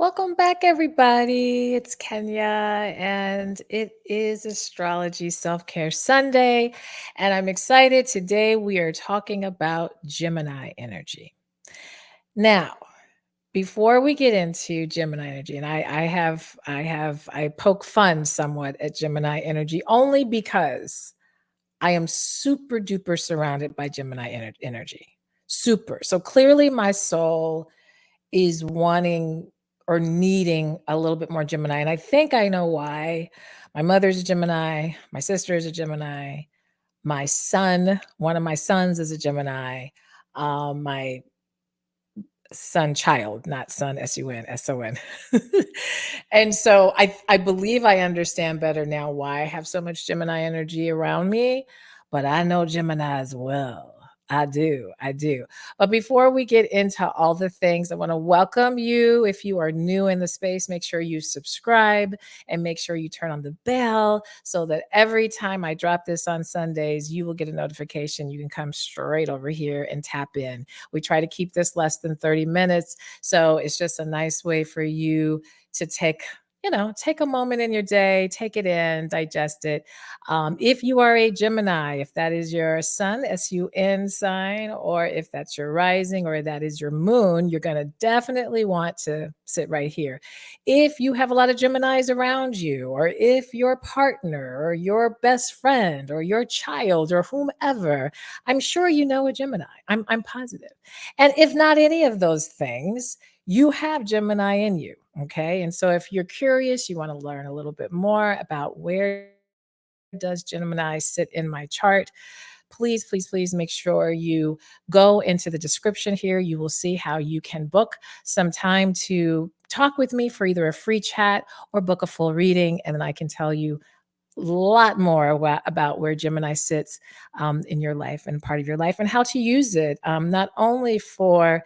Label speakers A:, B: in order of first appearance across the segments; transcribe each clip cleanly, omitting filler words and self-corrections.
A: Welcome back, everybody. It's Kenya, and it is Astrology Self Care Sunday. And I'm excited. Today, we are talking about Gemini energy. Now, before we get into Gemini energy, and I poke fun somewhat at Gemini energy only because I am super duper surrounded by Gemini energy. Super. So clearly, my soul is wanting or needing a little bit more Gemini. And I think I know why. My mother's a Gemini, my sister is a Gemini, my son, one of my sons is a Gemini, my son child, not son, S-U-N, S-O-N. And so I believe I understand better now why I have so much Gemini energy around me, but I know Gemini as well. I do. I do. But before we get into all the things, I want to welcome you. If you are new in the space, make sure you subscribe and make sure you turn on the bell so that every time I drop this on Sundays, you will get a notification. You can come straight over here and tap in. We try to keep this less than 30 minutes. So it's just a nice way for you to take a moment in your day, take it in, digest it. If you are a Gemini, if that is your sun, S-U-N sign, or if that's your rising or that is your moon, you're going to definitely want to sit right here. If you have a lot of Geminis around you, or if your partner or your best friend or your child or whomever, I'm sure you know a Gemini. I'm positive. And if not any of those things, you have Gemini in you. Okay. And so if you're curious, you want to learn a little bit more about where does Gemini sit in my chart, please, please, please make sure you go into the description here. You will see how you can book some time to talk with me for either a free chat or book a full reading. And then I can tell you lot more about where Gemini sits in your life and part of your life and how to use it. Not only for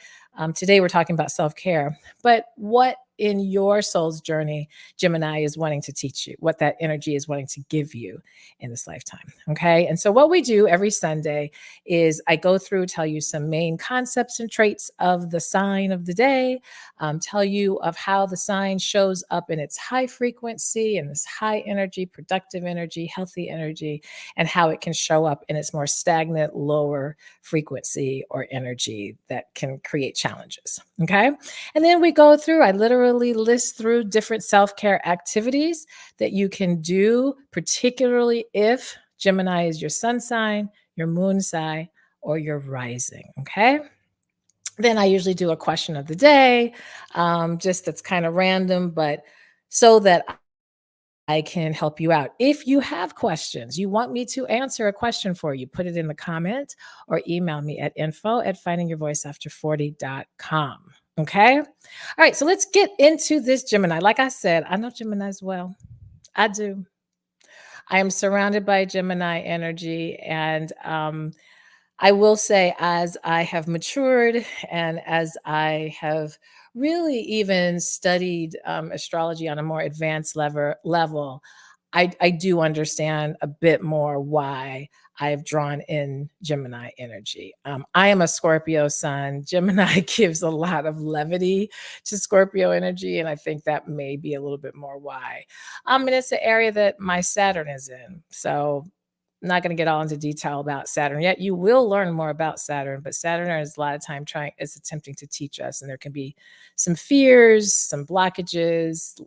A: today, we're talking about self care, but what in your soul's journey Gemini is wanting to teach you, what that energy is wanting to give you in this lifetime. Okay. And so, what we do every Sunday is I go through, tell you some main concepts and traits of the sign of the day, tell you of how the sign shows up in its high frequency and this high energy, productive energy, healthy energy, and how it can show up in its more stagnant, lower frequency or energy that can create challenges. Okay. And then we go through, I literally list through different self care activities that you can do, particularly if Gemini is your sun sign, your moon sign, or your rising. Okay. Then I usually do a question of the day, just that's kind of random, but so that I can help you out. If you have questions, you want me to answer a question for you, put it in the comment or email me at info@findingyourvoiceafter40.com. Okay. All right. So let's get into this Gemini. Like I said, I know Gemini as well. I do. I am surrounded by Gemini energy. And I will say, as I have matured and as I have really even studied astrology on a more advanced level, I do understand a bit more why I've drawn in Gemini energy. I am a Scorpio sun. Gemini gives a lot of levity to Scorpio energy, and I think that may be a little bit more why. And it's an area that my Saturn is in. So I'm not going to get all into detail about Saturn yet. You will learn more about Saturn, but Saturn is a lot of time trying is attempting to teach us, and there can be some fears, some blockages,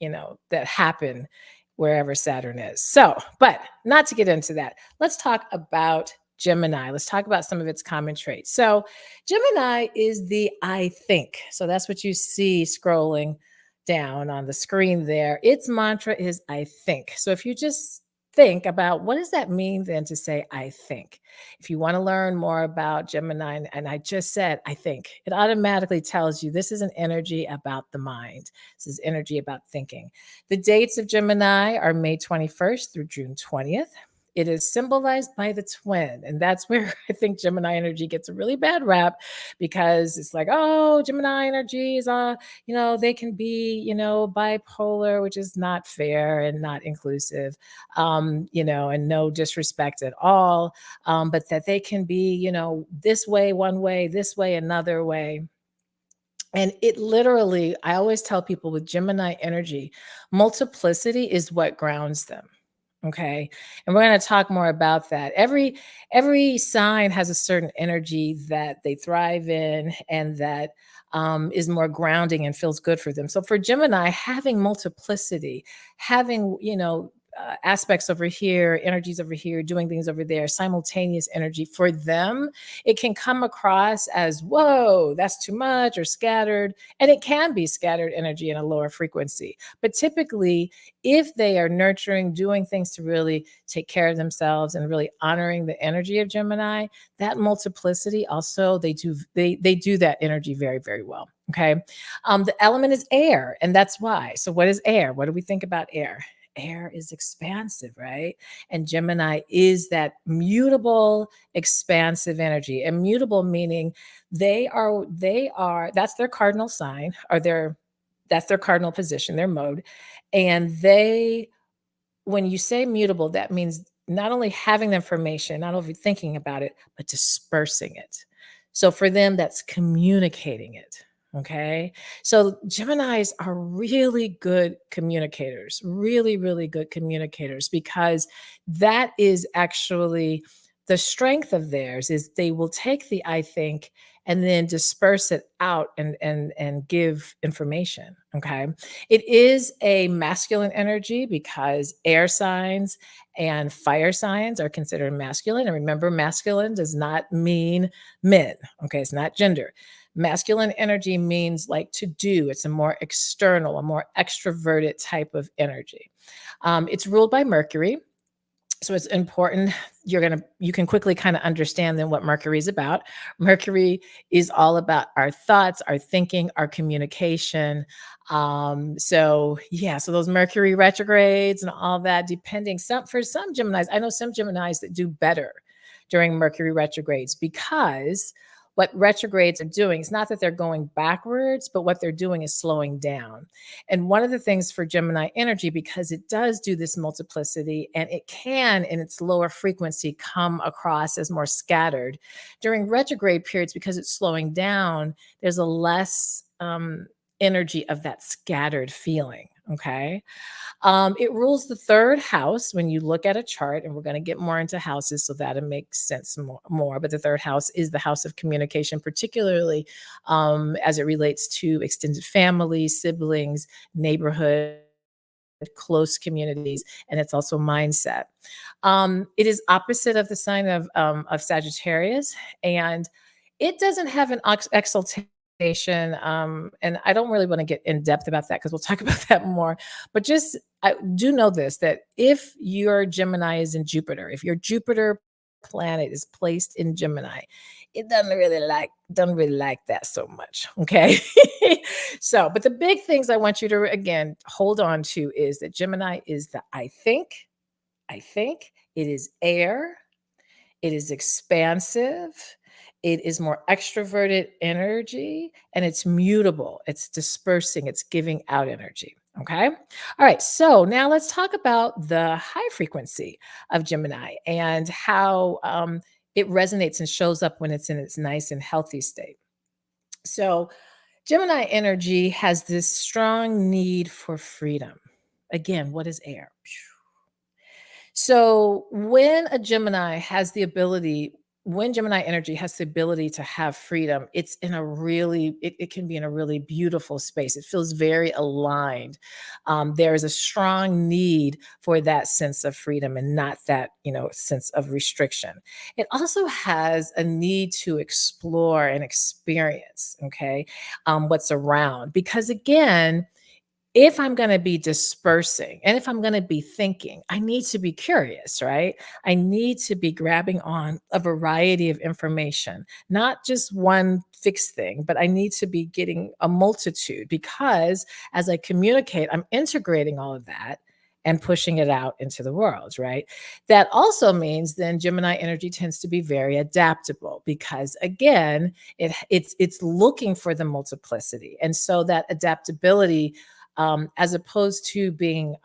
A: that happen wherever Saturn is. So, but not to get into that. Let's talk about Gemini. Let's talk about some of its common traits. So, Gemini is the I think. So that's what you see scrolling down on the screen there. Its mantra is I think. So if you just think about what does that mean then to say I think. If you want to learn more about Gemini, and I just said I think, it automatically tells you this is an energy about the mind. This is energy about thinking. The dates of Gemini are May 21st through June 20th. It is symbolized by the twin. And that's where I think Gemini energy gets a really bad rap because it's like, oh, Gemini energy is they can be, bipolar, which is not fair and not inclusive, and no disrespect at all. But that they can be, this way, one way, this way, another way. And it literally, I always tell people with Gemini energy, multiplicity is what grounds them. Okay. And we're going to talk more about that. Every sign has a certain energy that they thrive in and that is more grounding and feels good for them. So for Gemini, having multiplicity, having, aspects over here, energies over here, doing things over there, simultaneous energy for them, it can come across as, whoa, that's too much or scattered. And it can be scattered energy in a lower frequency. But typically, if they are nurturing, doing things to really take care of themselves and really honoring the energy of Gemini, that multiplicity also they do that energy very, very well. Okay. The element is air, and that's why. So, what is air? What do we think about air? Air is expansive, right? And Gemini is that mutable, expansive energy. Immutable meaning that's their cardinal sign, or that's their cardinal position, their mode. And when you say mutable, that means not only having the information, not only thinking about it, but dispersing it. So for them, that's communicating it. Okay. So Geminis are really good communicators, really, really good communicators, because that is actually the strength of theirs is they will take the I think and then disperse it out and give information. Okay. It is a masculine energy because air signs and fire signs are considered masculine. And remember, masculine does not mean men. Okay, it's not gender. Masculine energy means like to do. It's a more external, a more extroverted type of energy. It's ruled by Mercury, so it's important. You can quickly kind of understand then what Mercury is about. Mercury is all about our thoughts, our thinking, our communication. So yeah, so those Mercury retrogrades and all that, depending for some Geminis, I know some Geminis that do better during Mercury retrogrades, because what retrogrades are doing is not that they're going backwards, but what they're doing is slowing down. And one of the things for Gemini energy, because it does do this multiplicity and it can, in its lower frequency, come across as more scattered during retrograde periods, because it's slowing down, there's a less energy of that scattered feeling. Okay. It rules the third house when you look at a chart, and we're going to get more into houses so that it makes sense more. But the third house is the house of communication, particularly as it relates to extended family, siblings, neighborhood, close communities, and it's also mindset. It is opposite of the sign of Sagittarius, and it doesn't have an exaltation. And I don't really want to get in depth about that because we'll talk about that more. But just I do know this, that if your Gemini is in Jupiter, if your Jupiter planet is placed in Gemini, it doesn't really like that so much. Okay. So, but the big things I want you to again hold on to is that Gemini is the I think it is air, it is expansive, it is more extroverted energy, and it's mutable, it's dispersing, it's giving out energy. Okay. All right. So now let's talk about the high frequency of Gemini and how it resonates and shows up when it's in its nice and healthy state. So, Gemini energy has this strong need for freedom. Again, what is air? So when Gemini energy has the ability to have freedom, it can be in a really beautiful space. It feels very aligned. There is a strong need for that sense of freedom and not that, sense of restriction. It also has a need to explore and experience, okay, what's around. Because again, if I'm going to be dispersing and if I'm going to be thinking, I need to be curious, right? I need to be grabbing on a variety of information, not just one fixed thing, but I need to be getting a multitude, because as I communicate, I'm integrating all of that and pushing it out into the world, right? That also means then Gemini energy tends to be very adaptable, because again, it's looking for the multiplicity. And so that adaptability, as opposed to being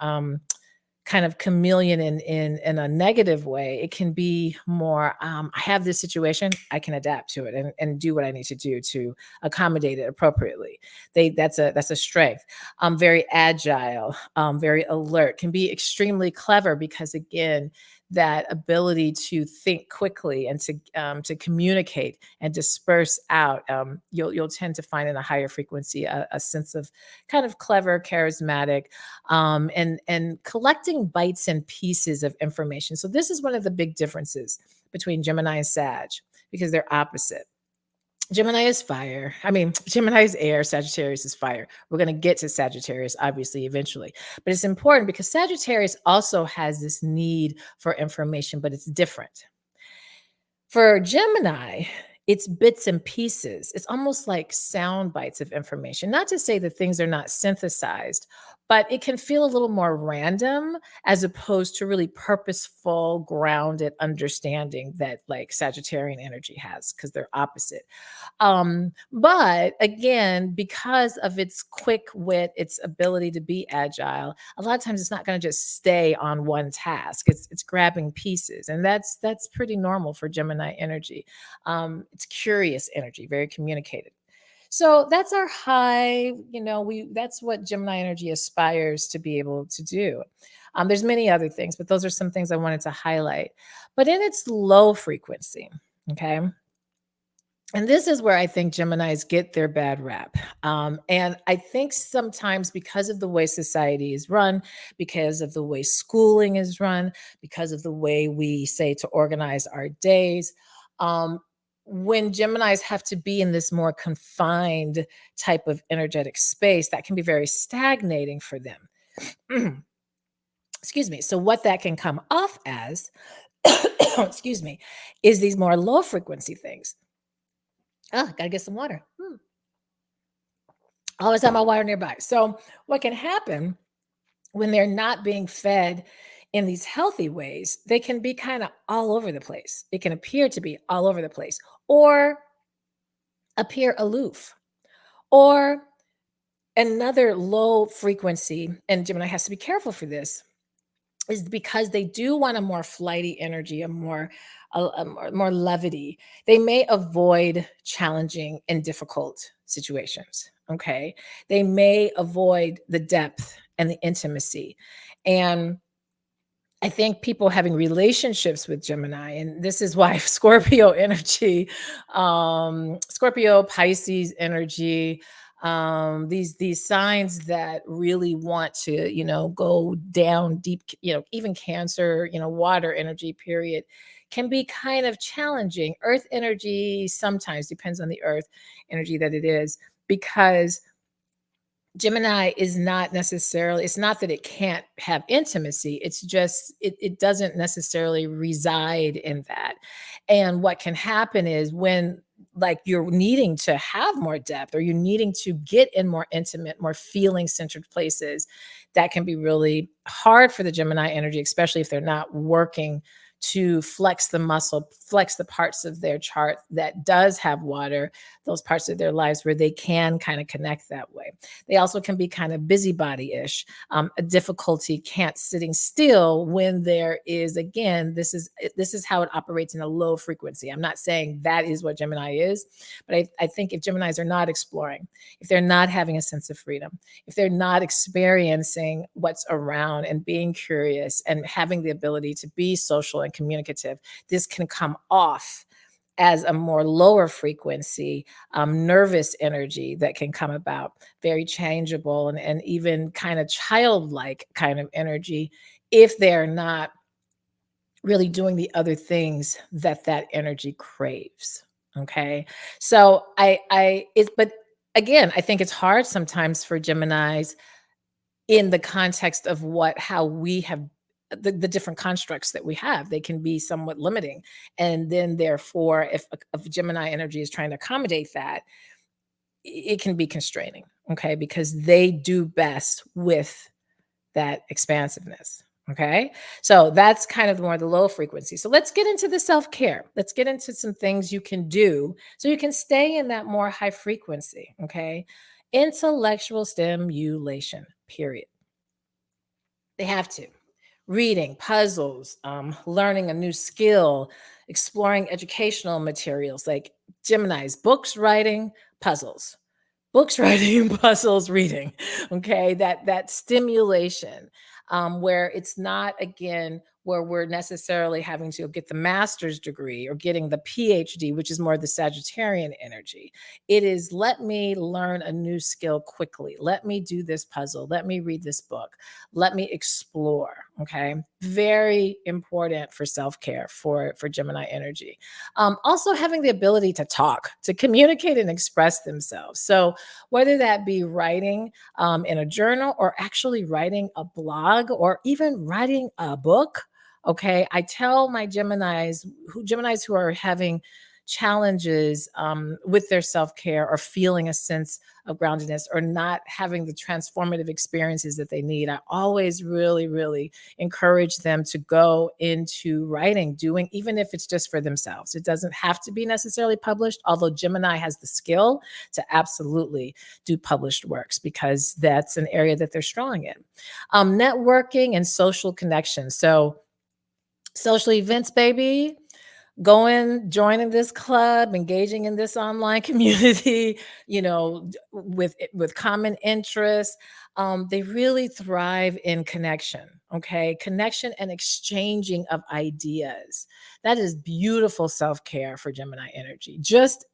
A: kind of chameleon in a negative way. It can be more, I have this situation, I can adapt to it and do what I need to do to accommodate it appropriately. That's a strength. Very agile, very alert, can be extremely clever because again, that ability to think quickly and to communicate and disperse out. You'll tend to find in a higher frequency a sense of kind of clever, charismatic, and collecting bites and pieces of information. So this is one of the big differences between Gemini and Sag because they're opposite. Gemini is fire. I mean, Gemini is air, Sagittarius is fire. We're going to get to Sagittarius, obviously, eventually. But it's important because Sagittarius also has this need for information, but it's different. For Gemini, it's bits and pieces. It's almost like sound bites of information. Not to say that things are not synthesized, but it can feel a little more random as opposed to really purposeful, grounded understanding that like Sagittarian energy has because they're opposite. But again, because of its quick wit, its ability to be agile, a lot of times it's not going to just stay on one task. It's grabbing pieces, and that's pretty normal for Gemini energy. It's curious energy, very communicative. So that's our high, we that's what Gemini energy aspires to be able to do. There's many other things, but those are some things I wanted to highlight. But in its low frequency, okay, and this is where I think Geminis get their bad rap. And I think sometimes because of the way society is run, because of the way schooling is run, because of the way we say to organize our days, um, when Geminis have to be in this more confined type of energetic space, that can be very stagnating for them. Excuse me. So, what that can come off as, excuse me, is these more low frequency things. Oh, gotta get some water. Always have my water nearby. So, what can happen when they're not being fed in these healthy ways, they can be kind of all over the place. It can appear to be all over the place or appear aloof. Or another low frequency, and Gemini has to be careful for this, is because they do want a more flighty energy, a more levity. They may avoid challenging and difficult situations. Okay, they may avoid the depth and the intimacy, and I think people having relationships with Gemini, and this is why Scorpio energy, Scorpio, Pisces energy, these signs that really want to, go down deep, even Cancer, water energy, period, can be kind of challenging. Earth energy sometimes depends on the earth energy that it is, because Gemini is not necessarily, it's not that it can't have intimacy, it's just it doesn't necessarily reside in that. And what can happen is when like you're needing to have more depth or you're needing to get in more intimate, more feeling centered places, that can be really hard for the Gemini energy, especially if they're not working to flex the muscle, flex the parts of their chart that does have water, those parts of their lives where they can kind of connect that way. They also can be kind of busybody-ish, a difficulty can't sitting still when there is, again, this is how it operates in a low frequency. I'm not saying that is what Gemini is, but I think if Geminis are not exploring, if they're not having a sense of freedom, if they're not experiencing what's around and being curious and having the ability to be social and communicative, this can come off as a more lower frequency, nervous energy that can come about, very changeable and even kind of childlike kind of energy if they're not really doing the other things that that energy craves. Okay. So but again, I think it's hard sometimes for Geminis in the context of how we have the different constructs that we have. They can be somewhat limiting. And then therefore, if Gemini energy is trying to accommodate that, it can be constraining, okay, because they do best with that expansiveness. Okay. So that's kind of more the low frequency. So let's get into the self care. Let's get into some things you can do so you can stay in that more high frequency. Okay. Intellectual stimulation, period. They have to. reading, puzzles, learning a new skill, exploring educational materials like Gemini's books, writing, puzzles. Books, writing, puzzles, reading. Okay, that stimulation, where it's not again where we're necessarily having to get the master's degree or getting the PhD, which is more the Sagittarian energy. It is let me learn a new skill quickly. Let me do this puzzle. Let me read this book. Let me explore. Okay, very important for self care for Gemini energy. Also having the ability to talk, to communicate and express themselves. So whether that be writing in a journal or actually writing a blog or even writing a book. Okay. I tell my Geminis who are having challenges with their self-care or feeling a sense of groundedness or not having the transformative experiences that they need. I always really, really encourage them to go into writing, doing, even if it's just for themselves. It doesn't have to be necessarily published, although Gemini has the skill to absolutely do published works because that's an area that they're strong in. Networking and social connections. So, social events, baby, going joining this club, engaging in this online community, with common interests. They really thrive in connection. Okay, connection and exchanging of ideas. That is beautiful self-care for Gemini energy. Just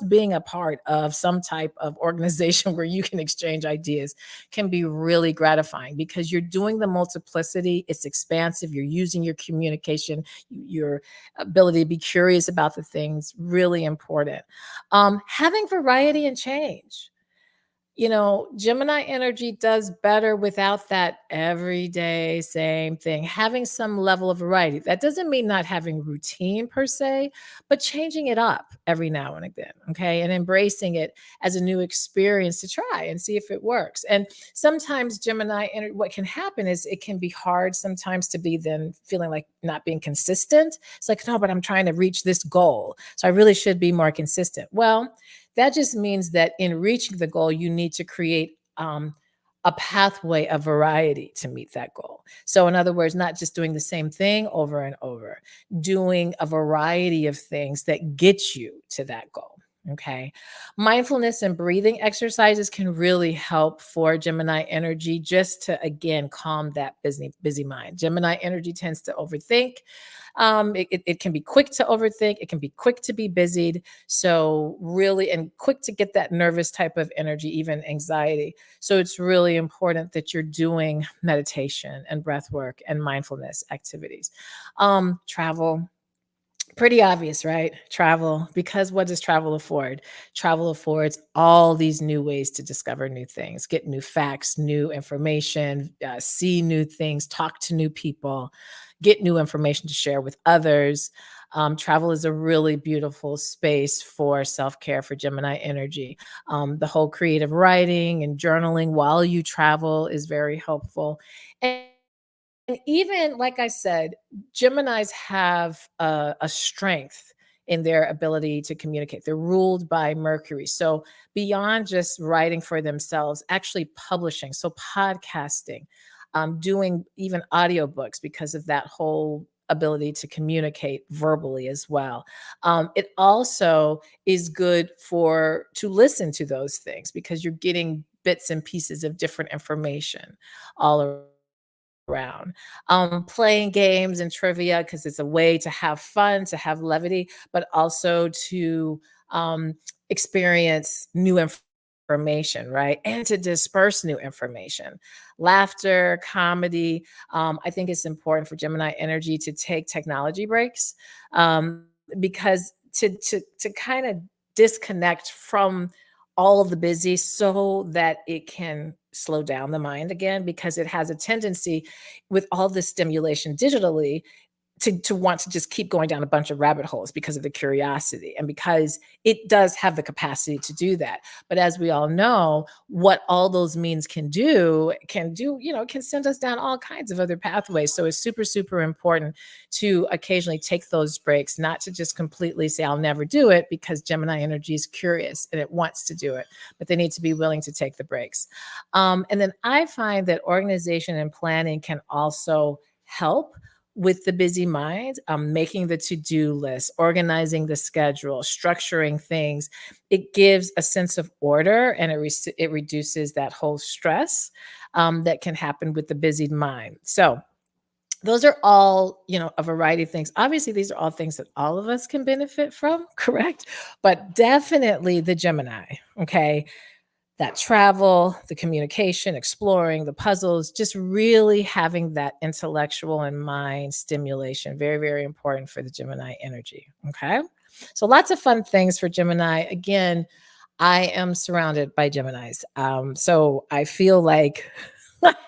A: being a part of some type of organization where you can exchange ideas can be really gratifying because you're doing the multiplicity. It's expansive. You're using your communication, your ability to be curious about the things, really important. Having variety and change. Gemini energy does better without that everyday same thing, having some level of variety. That doesn't mean not having routine per se, but changing it up every now and again. Okay. And embracing it as a new experience to try and see if it works. And sometimes what can happen is it can be hard sometimes to be then feeling like not being consistent. It's like, no, but I'm trying to reach this goal. So I really should be more consistent. Well, that just means that in reaching the goal, you need to create a pathway of variety to meet that goal. So, in other words, not just doing the same thing over and over, doing a variety of things that get you to that goal. Okay. Mindfulness and breathing exercises can really help for Gemini energy just to, again, calm that busy mind. Gemini energy tends to overthink. It can be quick to overthink. It can be quick to be busied. So really, and quick to get that nervous type of energy, even anxiety. So it's really important that you're doing meditation and breath work and mindfulness activities. Travel, pretty obvious, right? Travel, because what does travel afford? Travel affords all these new ways to discover new things, get new facts, new information, see new things, talk to new people, get new information to share with others. Travel is a really beautiful space for self care for Gemini energy. The whole creative writing and journaling while you travel is very helpful. And even like I said, Geminis have a strength in their ability to communicate. They're ruled by Mercury. So beyond just writing for themselves, actually publishing, so podcasting, doing even audiobooks because of that whole ability to communicate verbally as well. It also is good for to listen to those things because you're getting bits and pieces of different information all around. Playing games and trivia because it's a way to have fun, to have levity, but also to experience new information, right? And to disperse new information. Laughter, comedy. I think it's important for Gemini energy to take technology breaks because to kind of disconnect from all of the busy so that it can slow down the mind again because it has a tendency with all this stimulation digitally to want to just keep going down a bunch of rabbit holes because of the curiosity and because it does have the capacity to do that. But as we all know, what all those means can send us down all kinds of other pathways. So it's super, super important to occasionally take those breaks, not to just completely say, I'll never do it because Gemini energy is curious and it wants to do it, but they need to be willing to take the breaks. And then I find that organization and planning can also help with the busy mind, making the to-do list, organizing the schedule, structuring things. It gives a sense of order, and it reduces that whole stress that can happen with the busy mind. So those are all, a variety of things. Obviously, these are all things that all of us can benefit from, correct? But definitely the Gemini, okay? That travel, the communication, exploring, the puzzles, just really having that intellectual and mind stimulation. Very, very important for the Gemini energy. Okay. So lots of fun things for Gemini. Again, I am surrounded by Geminis. So I feel like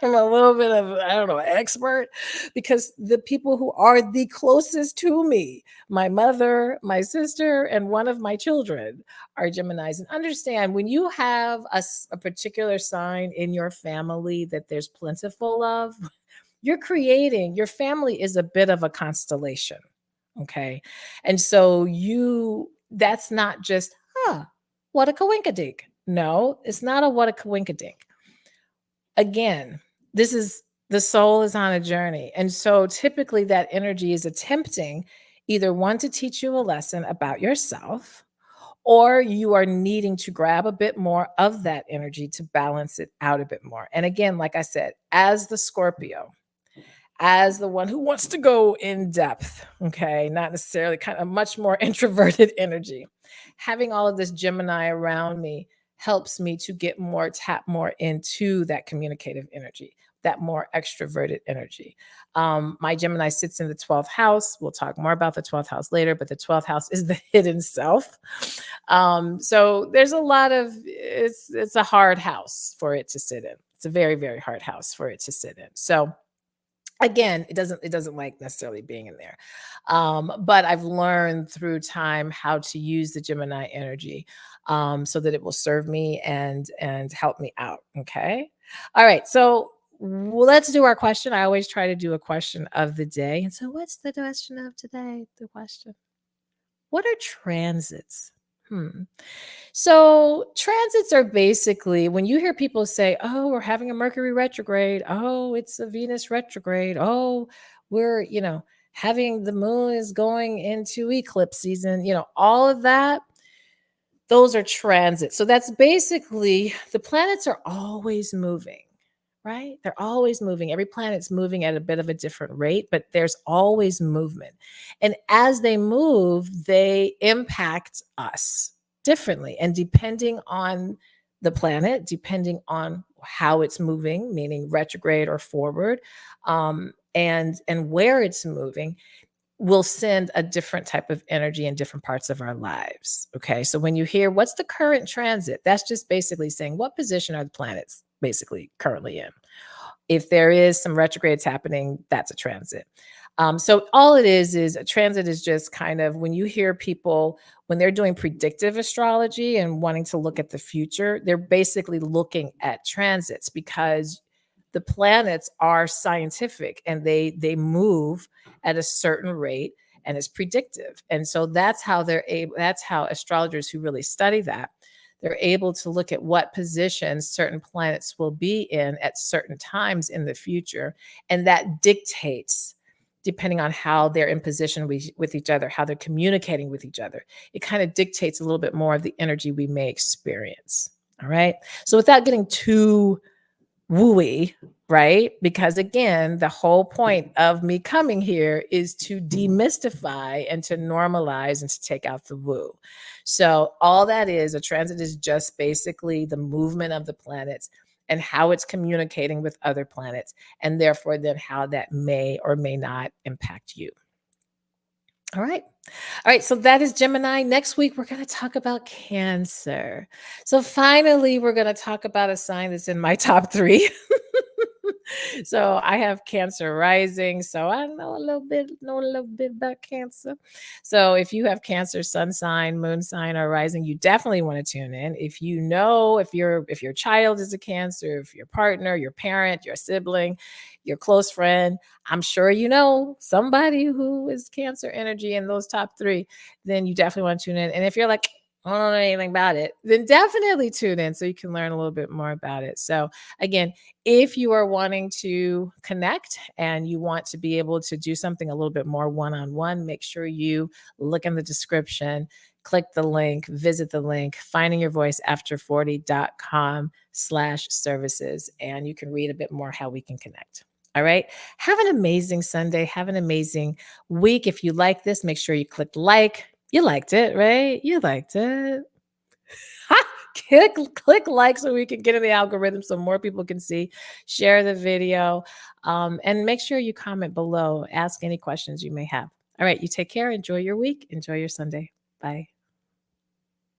A: I'm a little bit of, I don't know, expert because the people who are the closest to me, my mother, my sister, and one of my children are Geminis. And understand when you have a particular sign in your family that there's plentiful of, you're creating, your family is a bit of a constellation. Okay. And so that's not just, what a coinkadink. No, it's not a what a coinkadink. Again, this is the soul is on a journey. And so typically that energy is attempting either one to teach you a lesson about yourself, or you are needing to grab a bit more of that energy to balance it out a bit more. And again, like I said, as the Scorpio, as the one who wants to go in depth, okay, not necessarily kind of much more introverted energy. Having all of this Gemini around me helps me to tap more into that communicative energy, that more extroverted energy. My Gemini sits in the 12th house. We'll talk more about the 12th house later, but the 12th house is the hidden self. So there's a lot of it's a hard house for it to sit in. It's a very, very hard house for it to sit in. So again, it doesn't like necessarily being in there. But I've learned through time how to use the Gemini energy so that it will serve me and help me out. Okay. All right. So let's do our question. I always try to do a question of the day. And so what's the question of today? The question. What are transits? So transits are basically when you hear people say, "Oh, we're having a Mercury retrograde. Oh, it's a Venus retrograde. Oh, we're, having the moon is going into eclipse season." All of that, those are transits. So that's basically the planets are always moving, right? They're always moving. Every planet's moving at a bit of a different rate, but there's always movement. And as they move, they impact us differently. And depending on the planet, depending on how it's moving, meaning retrograde or forward, and where it's moving, will send a different type of energy in different parts of our lives. Okay. So when you hear what's the current transit, that's just basically saying what position are the planets basically currently in. If there is some retrogrades happening, that's a transit. So all it is a transit is just kind of when you hear people, when they're doing predictive astrology and wanting to look at the future, they're basically looking at transits because the planets are scientific and they move at a certain rate and it's predictive. And so that's how astrologers who really study that, they're able to look at what positions certain planets will be in at certain times in the future. And that dictates, depending on how they're in position with each other, how they're communicating with each other, it kind of dictates a little bit more of the energy we may experience. All right. So without getting too wooey, right? Because again, the whole point of me coming here is to demystify and to normalize and to take out the woo. So all that is a transit is just basically the movement of the planets and how it's communicating with other planets, and therefore then how that may or may not impact you. All right. All right. So that is Gemini. Next week, we're going to talk about Cancer. So finally, we're going to talk about a sign that's in my top three. So I have Cancer rising. So I know a little bit about Cancer. So if you have Cancer, sun sign, moon sign, or rising, you definitely want to tune in. If you know if your child is a Cancer, if your partner, your parent, your sibling, your close friend, I'm sure you know somebody who is Cancer energy in those top three, then you definitely want to tune in. And if you're like, I don't know anything about it, then definitely tune in so you can learn a little bit more about it. So, again, if you are wanting to connect and you want to be able to do something a little bit more one on one, make sure you look in the description, click the link, visit the link, findingyourvoiceafter40.com/services, and you can read a bit more how we can connect. All right. Have an amazing Sunday. Have an amazing week. If you like this, make sure you click like. You liked it, right? You liked it. Click like so we can get in the algorithm so more people can see. Share the video, and make sure you comment below. Ask any questions you may have. All right, you take care. Enjoy your week. Enjoy your Sunday. Bye.